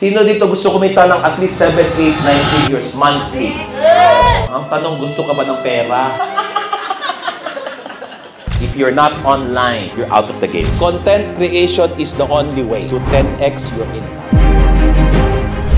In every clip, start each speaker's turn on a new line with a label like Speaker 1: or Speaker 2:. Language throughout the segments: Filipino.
Speaker 1: Sino dito gusto kumita ng at least 7, 8, 9 figures monthly? Ang tanong, gusto ka ba ng pera? If you're not online, you're out of the game. Content creation is the only way to 10x your income.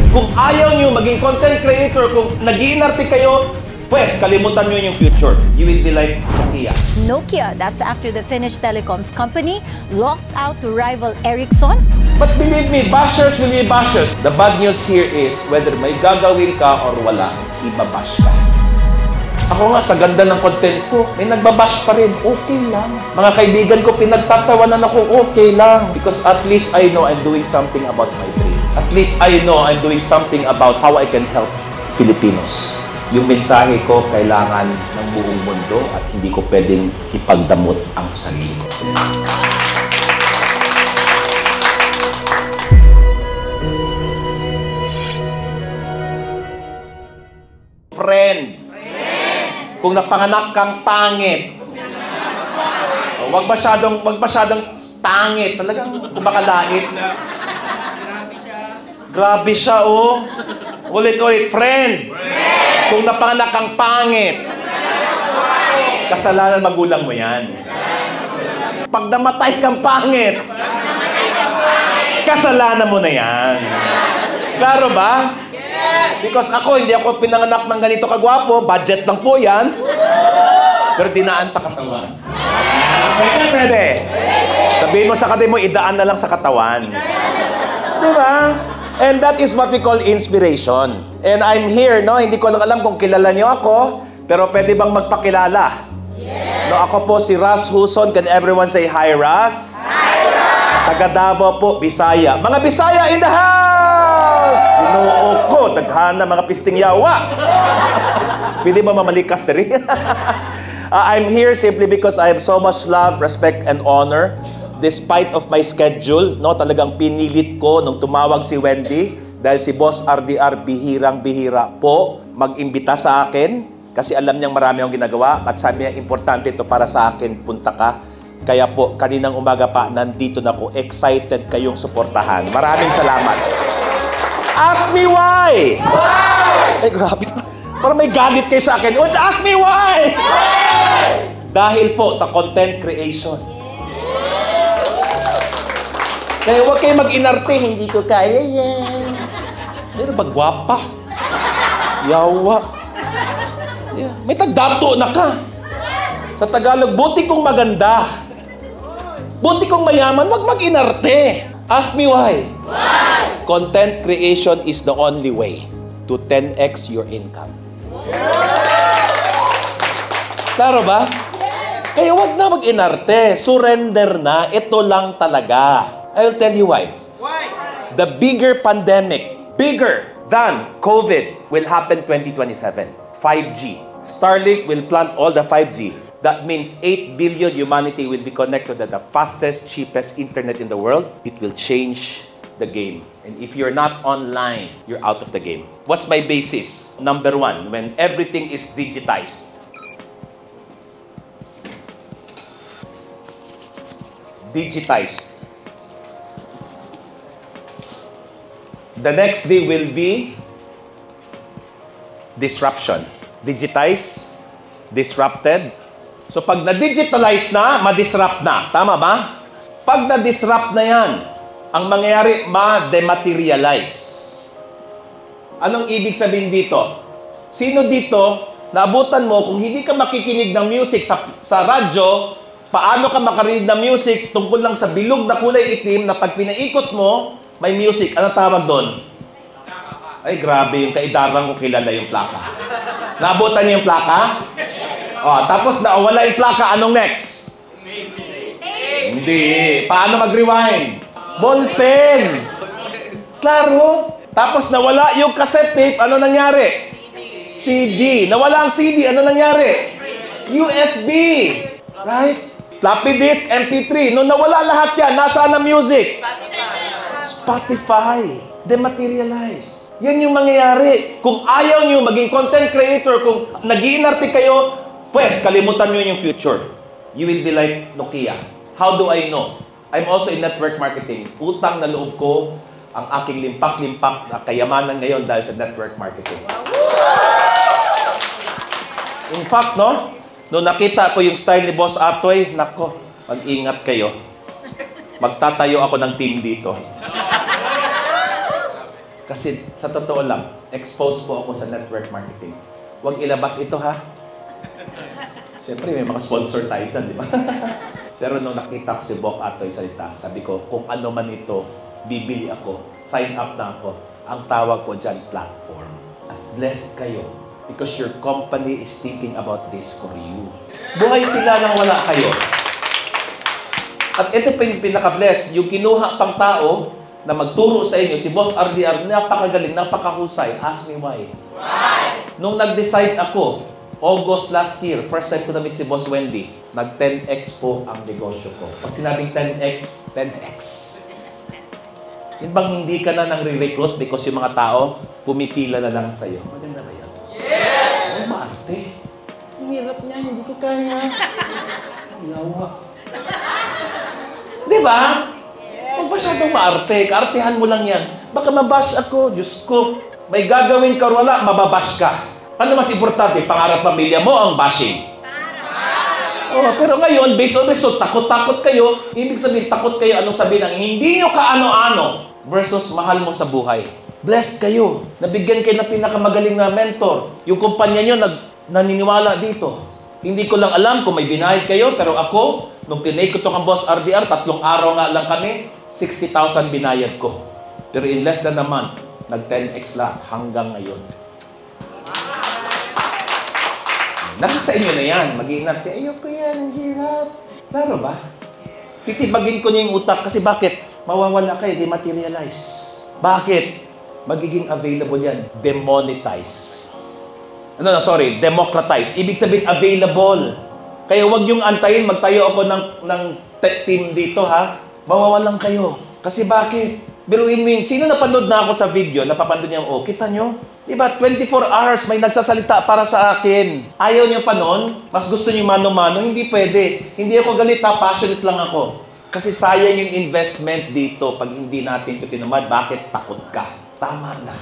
Speaker 1: Kung ayaw nyo maging content creator, kung nag-iinarte kayo, pues, kalimutan nyo yung future. You will be like Nokia.
Speaker 2: Nokia, that's after the Finnish telecoms company lost out to rival Ericsson.
Speaker 1: But believe me, bashers will be bashers. The bad news here is, whether may gagawin ka or wala, ibabash ka. Ako nga, sa ganda ng content ko, may nagbabash pa rin, okay lang. Mga kaibigan ko, pinagtatawanan ako, okay lang. Because at least I know I'm doing something about my dream. At least I know I'm doing something about how I can help Filipinos. Yung mensahe ko, kailangan ng buong mundo at hindi ko pwedeng ipagdamot ang sarili ko. Friend, kung napanganak kang pangit, wag masyadong pangit, talagang kumakalait. Grabe siya, oh. Ulit-ulit, friend. Kung napanganak kang pangit, kasalanan magulang mo yan. Pag namatay kang pangit, kasalanan mo na yan. Klaro ba? Because ako, hindi ako pinanganak ng ganito kagwapo, budget lang po yan. Pero dinaan sa katawan. Pwede. Sabihin mo sa kati mo, idaan na lang sa katawan. Diba? And that is what we call inspiration. And I'm here, no? Hindi ko lang alam kung kilala niyo ako, pero pwede bang magpakilala? Yes. No, ako po si Ras Huson. Can everyone say hi, Ras? Hi, Ras! Taga Davao po, Bisaya. Mga Bisaya in the house! Ginoo ko, daghana mga pisting yawa. Pwede ba mamalikas na rin? I'm here simply because I have so much love, respect, and honor. Despite of my schedule, no, talagang pinilit ko nung tumawag si Wendy dahil si Boss RDR bihirang-bihira po mag-imbita sa akin kasi alam niyang marami akong ginagawa at sabi niya, importante ito para sa akin, punta ka. Kaya po, kaninang umaga pa, nandito na po. Excited kayong suportahan. Maraming salamat. Ask me why! Why? Ay, grabe. Parang may galit kayo sa akin. Ask me why! Why? Dahil po sa content creation. Kaya huwag kayo mag-inarte, hindi ko kaya yan. Pero ba gwapa? Yawa. Yeah. May tagdato na ka. Sa Tagalog, buti kong maganda. Buti kong mayaman, huwag mag-inarte. Ask me why. Why? Content creation is the only way to 10x your income. Klaro ba? Kaya huwag na mag-inarte. Surrender na. Ito lang talaga. I'll tell you why. Why? The bigger pandemic, bigger than COVID, will happen 2027. 5G. Starlink will plant all the 5G. That means 8 billion humanity will be connected to the fastest, cheapest internet in the world. It will change the game. And if you're not online, you're out of the game. What's my basis? Number one, when everything is digitized. Digitized. The next day will be disruption. Digitize, disrupted. So pag na-digitalize na, ma-disrupt na. Tama ba? Pag na-disrupt na yan, ang mangyayari, ma-dematerialize. Anong ibig sabihin dito? Sino dito, naabutan mo, kung hindi ka makikinig ng music sa radyo, paano ka makarinig ng music tungkol lang sa bilog na kulay itim na pag pinaikot mo, may music. Ano tawag doon? Ay, grabe. Yung kaidarang ko kilala yung plaka. Naabutan niyo yung plaka? O, tapos nawala yung plaka. Anong next? Hindi. Paano mag-rewind? Ballpen. Klaro. Tapos nawala yung cassette tape. Ano nangyari? CD. Nawala ang CD. Ano nangyari? USB. Right? Floppy disk, MP3. Nung nawala lahat yan, nasaan ang music? Spotify. Dematerialize. Yan yung mangyayari. Kung ayaw nyo maging content creator, kung nag-iinarte kayo, pues, kalimutan nyo yung future. You will be like Nokia. How do I know? I'm also in network marketing. Utang na loob ko, ang aking limpak-limpak na kayamanan ngayon dahil sa network marketing. In fact, no? Noong nakita ko yung style ni Boss Atoy, nako, mag-ingat kayo. Magtatayo ako ng team dito. Kasi sa totoo lang, exposed po ako sa network marketing. Huwag ilabas ito, ha? Siyempre, may mga sponsor tayo dyan, di ba? Pero nung nakita ko si Boss Atoy salita, sabi ko, kung ano man ito, bibili ako. Sign up na ako. Ang tawag ko dyan, platform. At blessed kayo because your company is thinking about this for you. Buhay sila nang wala kayo. At ito pa yung pinaka-bless. Yung kinuha pang tao na magturo sa inyo, si Boss RDR, napakagaling, napakahusay. Ask me why. Why? Nung nag-decide ako, August last year, first time ko na-meet si Boss Wendy, nag-10x po ang negosyo ko. Pag sinabing 10x, 10x. Yun bang hindi ka na nang re-recruit because yung mga tao, pumipila na lang sa'yo. Maganda ba yan? Yes! Ay, maarte. Ang hirap niya, hindi ko kaya. Yawa. Di ba? Huwag masyadong maarte. Kaartehan mo lang yan. Baka mabash ako. Diyos ko. May gagawin ka or wala, mababash ka. Ano mas importante? Pangarap pamilya mo ang bashing? Oh, pero ngayon, based on result, takot-takot kayo. Ibig sabihin, takot kayo anong sabihin ng hindi nyo kaano-ano versus mahal mo sa buhay. Blessed kayo. Nabigyan kayo ng pinakamagaling na mentor. Yung kumpanya nyo naniniwala dito. Hindi ko lang alam kung may binayad kayo, pero ako, nung tinake ko ito kang Boss RDR, 3 araw nga lang kami, 60,000 binayad ko. Pero in less than a month, nag-10x lahat hanggang ngayon. Nasa sa inyo na yan. Mag-iingat kayo. Ayoko yan. Hirap. Klaro ba? Titibagin ko niya yung utak. Kasi bakit? Mawawala kayo. Dematerialize. Bakit? Magiging available yan. Demonetize. Democratize. Ibig sabihin, available. Kaya huwag yung antayin. Magtayo ako ng team dito, ha? Mawawalan kayo. Kasi bakit? Biruin mo yun. Sino napanood na ako sa video? Napapanood niya, oh, kita nyo? Diba, 24 hours may nagsasalita para sa akin. Ayaw niyo pa nun? Mas gusto niyo mano-mano? Hindi pwede. Hindi ako galit, ha? Passionate lang ako. Kasi sayang yung investment dito pag hindi natin ito tinamad. Bakit? Takot ka. Tama na.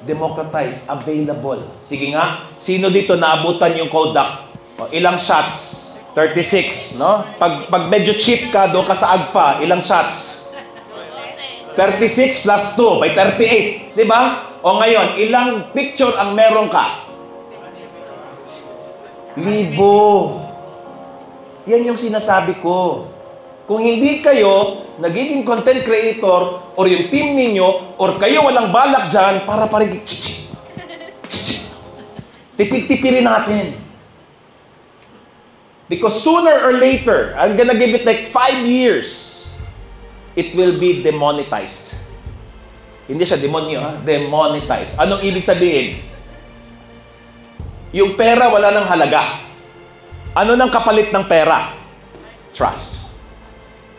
Speaker 1: Democratize. Available. Sige nga, sino dito naabutan yung Kodak? O, ilang shots? 36, no? Pag medyo cheap ka, doon ka sa Agfa, ilang shots? 36 plus 2 by 38. Di ba? O ngayon, ilang picture ang meron ka? 1,000. Yan yung sinasabi ko. Kung hindi kayo nagiging content creator or yung team ninyo or kayo walang balak dyan para parang tipid-tipirin natin. Because sooner or later, I'm gonna give it like 5 years, it will be demonetized. Hindi siya demonyo, ha? Demonetize. Anong ibig sabihin? Yung pera wala nang halaga. Ano nang kapalit ng pera? Trust.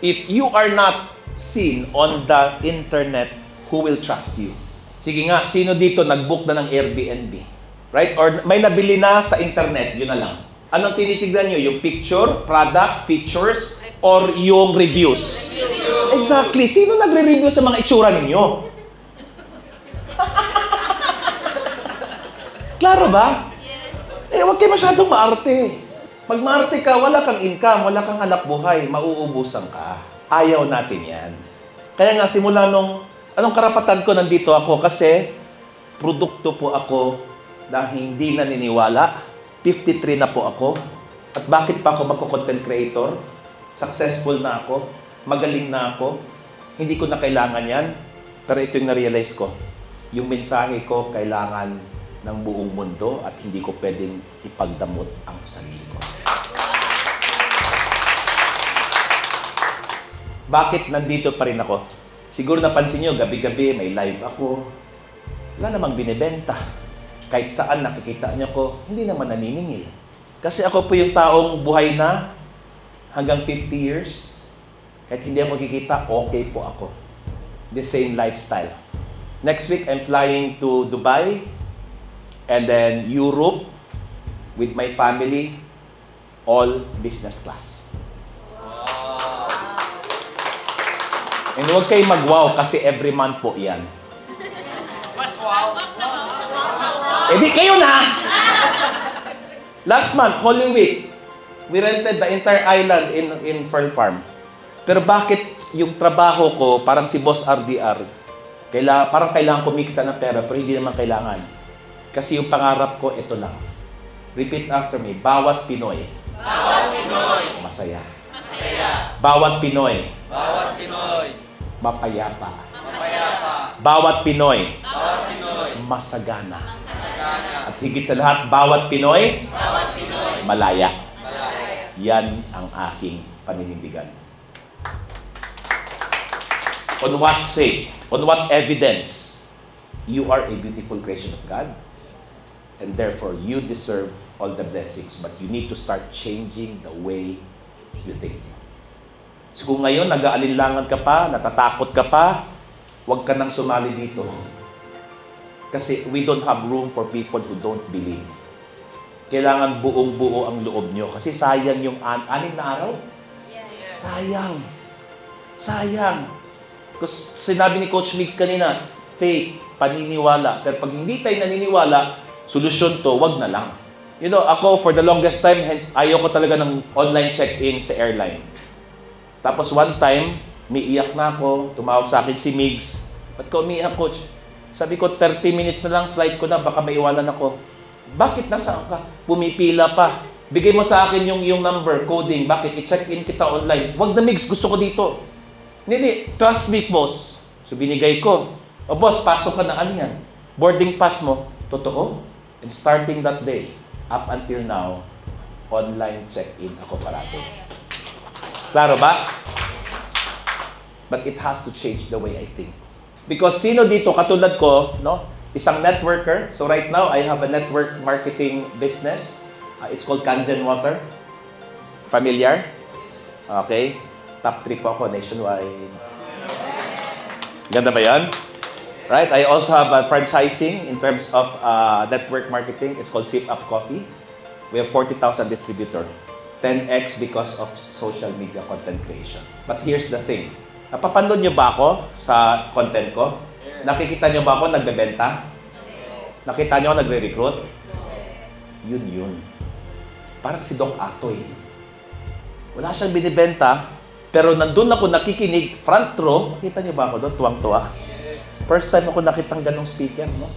Speaker 1: If you are not seen on the internet, who will trust you? Sige nga, sino dito nag-book na ng Airbnb? Right? Or may nabili na sa internet, yun na lang. Anong tinitignan nyo? Yung picture, product, features, or yung reviews? Exactly. Sino nagre-review sa mga itsura ninyo? Klaro ba? Huwag kayo masyadong maarte. Pag maarte ka, wala kang income, wala kang hanap buhay, mauubusan ka. Ayaw natin yan. Kaya nga, simula anong karapatan ko nandito ako? Kasi, produkto po ako na hindi naniniwala. 53 na po ako. At bakit pa ako magko-content creator? Successful na ako. Magaling na ako. Hindi ko na kailangan yan. Pero ito yung na-realize ko. Yung mensahe ko kailangan ng buong mundo at hindi ko pwedeng ipagdamot ang sarili ko. Bakit nandito pa rin ako? Siguro napansin nyo, gabi-gabi may live ako. Wala namang binibenta. Kahit saan nakikita nyo ko, hindi naman naniningil. Kasi ako po yung taong buhay na hanggang 50 years. Kahit hindi ako makikita, okay po ako. The same lifestyle. Next week, I'm flying to Dubai and then Europe with my family, all business class. And huwag kayo mag-wow kasi every month po yan. Eh di kayo na! Last month, Holy Week, we rented the entire island in Fern Farm. Pero bakit yung trabaho ko, parang si Boss RDR, parang kailangan kumikita ng pera, pero hindi naman kailangan. Kasi yung pangarap ko, ito lang. Repeat after me. Bawat Pinoy.
Speaker 3: Bawat Pinoy.
Speaker 1: Masaya.
Speaker 3: Masaya.
Speaker 1: Bawat Pinoy.
Speaker 3: Bawat Pinoy.
Speaker 1: Mapayapa.
Speaker 3: Mapayapa.
Speaker 1: Bawat Pinoy.
Speaker 3: Bawat Pinoy.
Speaker 1: Masagana.
Speaker 3: Masagana.
Speaker 1: At higit sa lahat, bawat Pinoy.
Speaker 3: Bawat Pinoy.
Speaker 1: Malaya.
Speaker 3: Malaya.
Speaker 1: Yan ang aking paninindigan. On what sake? On what evidence? You are a beautiful creation of God. And therefore, you deserve all the blessings. But you need to start changing the way you think. So kung ngayon, nag-aalinlangan ka pa, natatakot ka pa, huwag ka nang sumali dito. Kasi we don't have room for people who don't believe. Kailangan buong-buo ang loob nyo. Kasi sayang yung 6 na araw. Sayang. Sayang. Kasi sinabi ni Coach Mix kanina, faith, paniniwala. Pero pag hindi tayo naniniwala, solusyon to, wag na lang. You know, ako for the longest time, ayaw ko talaga ng online check-in sa airline. Tapos one time, umiiyak na ako, tumawag sa akin si Migs. Ba't ka umiiyak, Coach? Sabi ko, 30 minutes na lang, flight ko na, baka maiwanan ako. Bakit nasaan ka? Pumipila pa. Bigay mo sa akin yung number, coding. Bakit? I-check-in kita online. Wag na, Migs, gusto ko dito. Hindi, trust me, boss. So binigay ko. O boss, pasok ka na, ano yan? Boarding pass mo. Totoo? And starting that day, up until now, online check-in ako parati. Klaro ba? But it has to change the way I think. Because sino dito, katulad ko, no? Isang networker. So right now, I have a network marketing business. It's called Kangen Water. Familiar? Okay. Top 3 po ako nationwide. Ganda ba yan? Right? I also have a franchising in terms of network marketing. It's called Sip Up Coffee. We have 40,000 distributors. 10x because of social media content creation. But here's the thing. Napapanood nyo ba ako sa content ko? Nakikita nyo ba ako nagbebenta? Nakita nyo ako nagre-recruit? Yun. Parang si Doc Atoy. Wala siyang binibenta, pero nandun ako nakikinig, front row. Nakita nyo ba ako doon? Tuwang-tuwa. First time ako nakitang ganong speaker, no?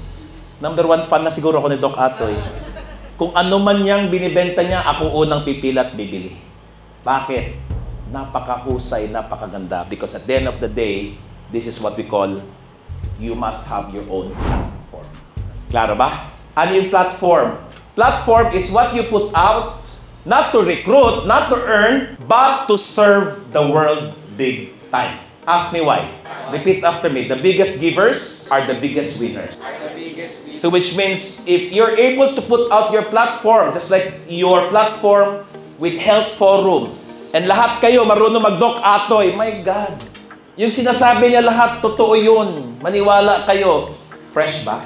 Speaker 1: Number 1 fan na siguro ako ni Doc Atoy. Kung ano man niyang binibenta niya, ako unang pipila at bibili. Bakit? Napakahusay, napakaganda. Because at the end of the day, this is what we call, you must have your own platform. Klaro ba? Ano yung platform? Platform is what you put out, not to recruit, not to earn, but to serve the world big time. Ask me why. Repeat after me. The biggest givers are the biggest winners. So which means, if you're able to put out your platform, just like your platform with Health Forum, and lahat kayo marunong mag-Doc Atoy, my God, yung sinasabi niya lahat, totoo yun. Maniwala kayo. Fresh ba?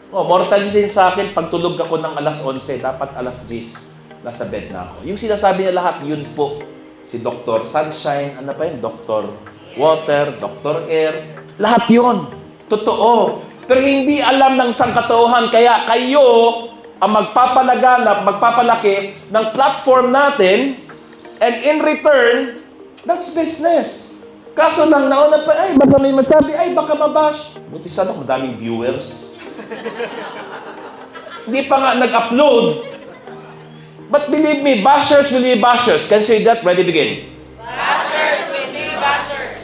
Speaker 1: Oh, mortalizin sa akin, pag tulog ako ng alas 11, dapat alas 10, nasa bed na ako. Yung sinasabi niya lahat, yun po. Si Dr. Sunshine, ano pa yun? Dr. Water, Dr. Air, lahat yun. Totoo. Pero hindi alam ng sangkatauhan, kaya kayo ang magpapalaganap, magpapalaki ng platform natin, and in return, that's business. Kaso lang nauna pa, ay, baka may masabi, ay, baka mabash. Buti sana madaming viewers. Hindi pa nga nag-upload. But believe me, bashers will be bashers. Can you say that? Ready, begin.
Speaker 3: Bashers will be bashers.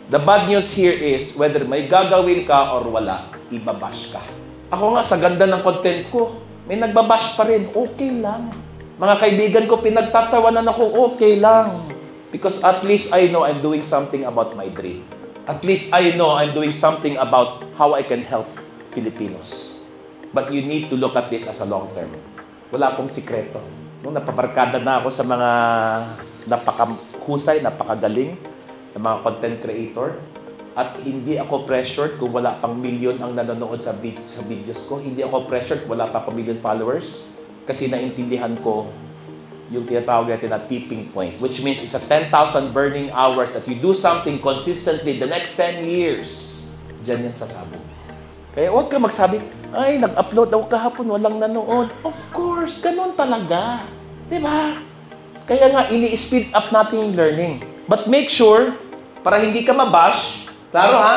Speaker 1: The bad news here is, whether may gagawin ka or wala, ibabash ka. Ako nga, sa ganda ng content ko, may nagbabash pa rin, okay lang. Mga kaibigan ko, pinagtatawanan ako, okay lang. Because at least I know I'm doing something about my dream. At least I know I'm doing something about how I can help Filipinos. But you need to look at this as a long term. Wala pong sikreto. Nung napabarkada na ako sa mga napakahusay, napakagaling na mga content creator, at hindi ako pressured kung wala pang million ang nanonood sa videos ko. Hindi ako pressured kung wala pa pang million followers. Kasi naintindihan ko yung tinatawag natin na tipping point, which means it's a 10,000 burning hours that you do something consistently the next 10 years. Diyan yan sasabog. Kaya huwag ka magsabi, ay, nag-upload daw kahapon, walang nanood. Of course, ganun talaga. Diba? Kaya nga, ini-speed up natin yung learning. But make sure, para hindi ka mabash, klaro ha,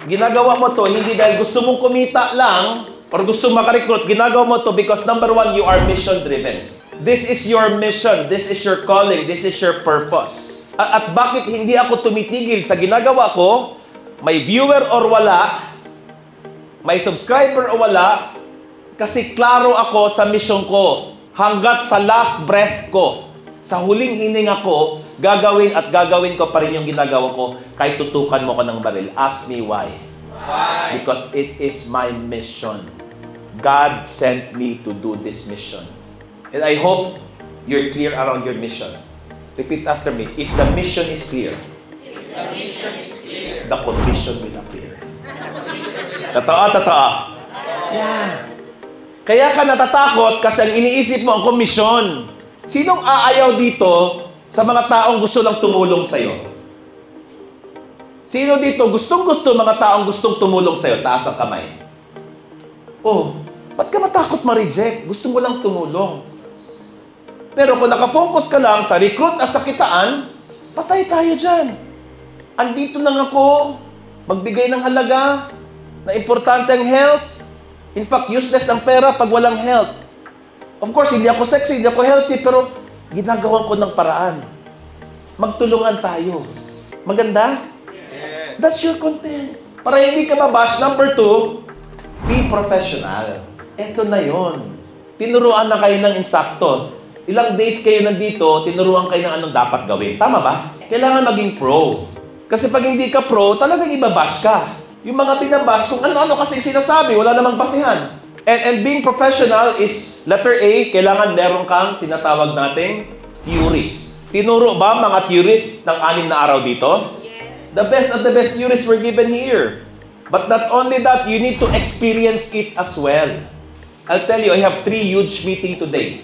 Speaker 1: ginagawa mo to, hindi dahil gusto mong kumita lang, or gusto makarecruit, ginagawa mo to because number one, you are mission-driven. This is your mission, this is your calling, this is your purpose. At bakit hindi ako tumitigil sa ginagawa ko, may viewer or wala, may subscriber o wala, kasi klaro ako sa mission ko. Hanggat sa last breath ko, sa huling hininga ko, gagawin at gagawin ko pa rin yung ginagawa ko kahit tutukan mo ko ng baril. Ask me why.
Speaker 3: Why?
Speaker 1: Because it is my mission. God sent me to do this mission. And I hope you're clear around your mission. Repeat after me. If the mission is clear, the condition will appear. Totoo. Yeah. Kaya ka natatakot kasi ang iniisip mo ang komisyon. Sinong aayaw dito sa mga taong gusto lang tumulong sa'yo? Sino dito gustong-gusto mga taong gustong tumulong sa'yo? Taas ang kamay. Oh, ba't ka matakot ma-reject? Gusto mo lang tumulong. Pero kung nakafocus ka lang sa recruit at sa kitaan, patay tayo dyan. Andito lang ako, magbigay ng halaga, na importante ang health. In fact, useless ang pera pag walang health. Of course, hindi ako sexy, hindi ako healthy, pero ginagawa ko ng paraan. Magtulungan tayo. Maganda?
Speaker 3: Yes.
Speaker 1: That's your content. Para hindi ka mabash. Number 2, be professional. Eto na yon. Tinuruan na kayo ng insakto. Ilang days kayo nandito, tinuruan kayo ng anong dapat gawin. Tama ba? Kailangan maging pro. Kasi pag hindi ka pro, talagang ibabash ka. Yung mga binabash, kung ano-ano kasi sinasabi, wala namang basihan. And being professional is, letter A, kailangan meron kang tinatawag nating theories. Tinuro ba mga theories ng 6 na araw dito? Yes. The best of the best theories were given here. But not only that, you need to experience it as well. I'll tell you, I have 3 huge meetings today.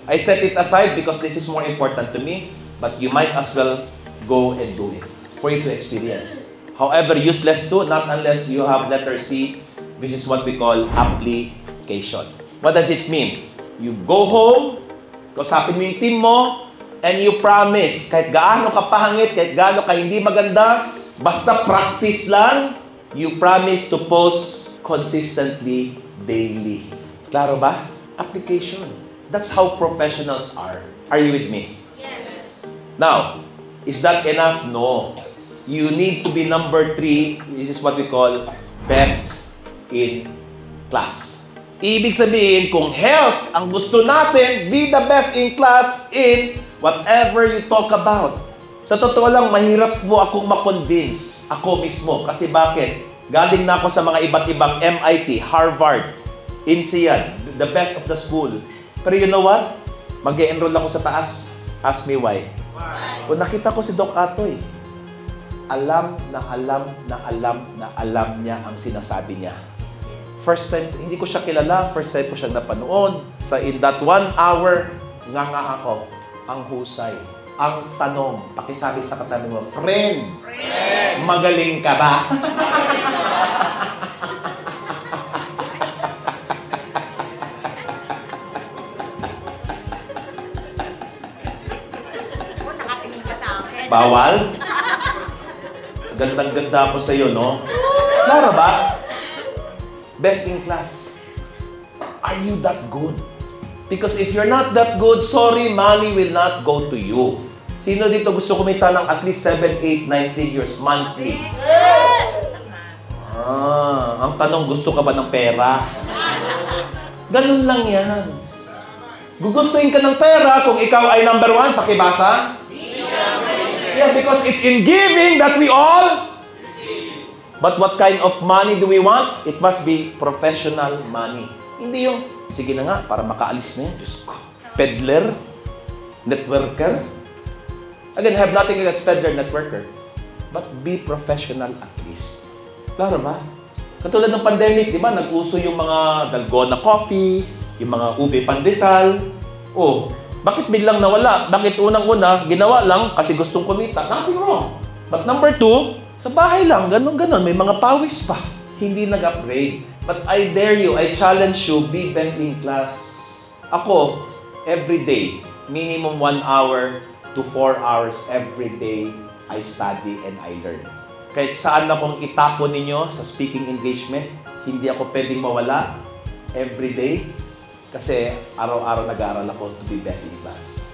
Speaker 1: I set it aside because this is more important to me, but you might as well go and do it for you to experience. However, useless too, not unless you have letter C, which is what we call application. What does it mean? You go home, kausapin mo yung team mo, and you promise, kahit gaano ka pahangit, kahit gaano ka hindi maganda, basta practice lang, you promise to post consistently, daily. Klaro ba? Application. That's how professionals are. Are you with me?
Speaker 3: Yes.
Speaker 1: Now, is that enough? No. You need to be number 3. This is what we call best in class. Ibig sabihin, kung health ang gusto natin, be the best in class in whatever you talk about. Sa totoo lang, mahirap mo akong makonvince. Ako mismo. Kasi bakit? Galing na ako sa mga iba't ibang MIT, Harvard, INSEAD, the best of the school. Pero you know what? Mag-e-enroll ako sa taas. Ask me why. Kung nakita ko si Doc Atoy, alam niya ang sinasabi niya. First time, hindi ko siya kilala, first time ko siya napanood. In that 1 hour, nga ako, ang husay. Ang tanong, pakisabi sa katabi mo, friend, magaling ka ba? Bawal? Gandang-ganda ako sa'yo, no? Klaro ba? Best in class. Are you that good? Because if you're not that good, sorry, money will not go to you. Sino dito gusto kumita ng at least 7, 8, 9 figures monthly? Ang tanong, gusto ka ba ng pera? Ganun lang yan. Gugustuhin ka ng pera kung ikaw ay number 1, pakibasa? Yeah, because it's in giving that we all receive. But what kind of money do we want? It must be professional money. Hindi yung, sige na nga, para makaalis na yan. Diyos ko. Peddler? Networker? Again, I have nothing against peddler, networker. But be professional at least. Klaro ba? Katulad ng pandemic, di ba? Nag-uso yung mga dalgona coffee, yung mga ube pandesal. Oh, Bakit biglang nawala? Bakit unang-una, ginawa lang kasi gustong kumita? Nothing wrong. But number 2, sa bahay lang, ganun-ganon, may mga pawis pa. Hindi nag-upgrade. But I dare you, I challenge you, be best in class. Ako, every day, minimum 1 hour to 4 hours every day, I study and I learn. Kahit saan akong itapon ninyo sa speaking engagement, hindi ako pwedeng mawala every day kasi araw-araw nag-aaral ako to be best in class.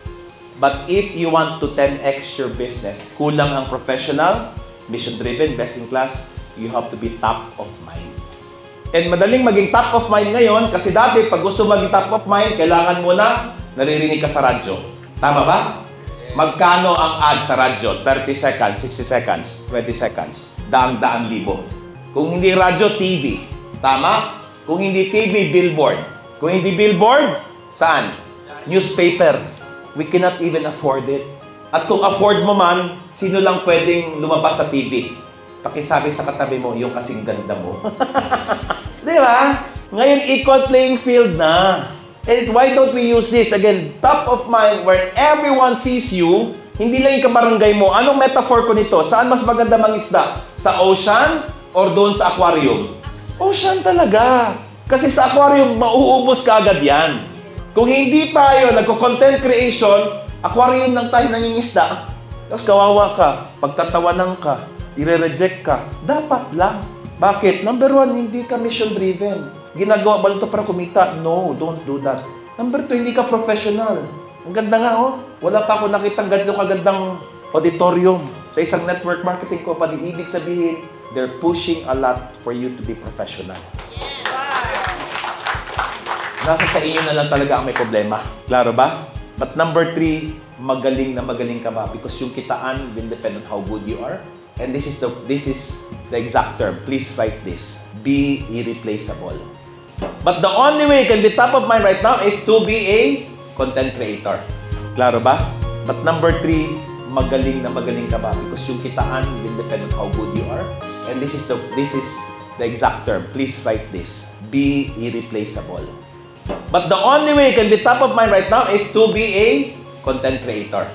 Speaker 1: But if you want to 10x your business, kulang ang professional, mission-driven, best in class, you have to be top of mind. And madaling maging top of mind ngayon kasi dati pag gusto maging top of mind, kailangan muna naririnig ka sa radyo. Tama ba? Magkano ang ad sa radyo? 30 seconds, 60 seconds, 20 seconds, daang-daang libo. Kung hindi radyo, TV. Tama? Kung hindi TV, billboard. Kung hindi billboard, saan? Newspaper. We cannot even afford it. At kung afford mo man, sino lang pwedeng lumabas sa TV? Pakisabi sa katabi mo, yung kasing ganda mo. Di ba? Ngayon, equal playing field na. And why don't we use this? Again, top of mind, where everyone sees you, hindi lang yung kabarangay mo. Anong metaphor ko nito? Saan mas maganda mangisda? Sa ocean or doon sa aquarium? Ocean talaga. Kasi sa aquarium, mauubos ka agad yan. Kung hindi tayo nagko-content creation, aquarium lang tayo nangingisda. Tapos kawawa ka, pagtatawanan ka, ire-reject ka. Dapat lang. Bakit? Number 1, hindi ka mission-driven. Ginagawa ba ito para kumita? No, don't do that. Number 2, hindi ka professional. Ang ganda nga, oh. Wala pa ako nakitang ganito kagandang auditorium sa isang network marketing company. Ibig sabihin, they're pushing a lot for you to be professional. Nasa sa inyo na lang talaga ang may problema. Klaro ba? But number 3, magaling na magaling ka ba? Because yung kitaan will depend on how good you are. And this is the exact term. Please write this. Be irreplaceable. But the only way you can be top of mind right now is to be a content creator. Klaro ba? But number 3, magaling na magaling ka ba? Because yung kitaan will depend on how good you are. And this is the exact term. Please write this. Be irreplaceable. But the only way you can be top of mind right now is to be a content creator.